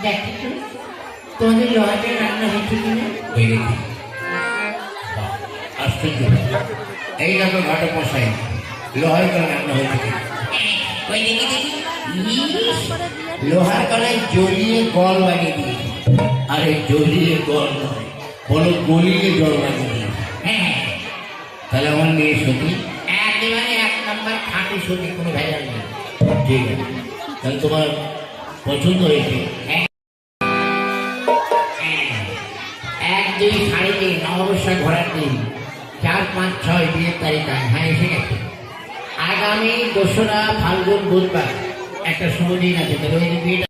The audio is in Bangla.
দেখি তো তোমাদের লোহাটা রান্না হচ্ছে কিনা। আশ্চর্য, এই দেখো ঘাটে মশাই লোহার কলে রান্না হয়েছে কিনা। ওই দেখি দেখি, লোহার কলায় জ্বলিয়ে গল বানিয়ে দিয়েছে। আরে জ্বলিয়ে গল নয়, বলো গলিয়ে জল বানিয়ে দিয়েছে। হ্যাঁ তাহলে আমার মেয়ে সতী একেবারে 1 নম্বর খাঁটি সত্যি, কোনো ভেজাল নেই। ঠিক আছে, তাহলে তোমার পছন্দ হয়েছে। 1, 2, 3.5 নববর্ষ ঘোরার দিন, 4, 5, 6 বিয়ের তারিখ। হ্যাঁ এসে গেছে। আগামী 2রা ফাল্গুন বুধবার একটা শুভ দিন আছে, তবে ওই দিন বিয়েটা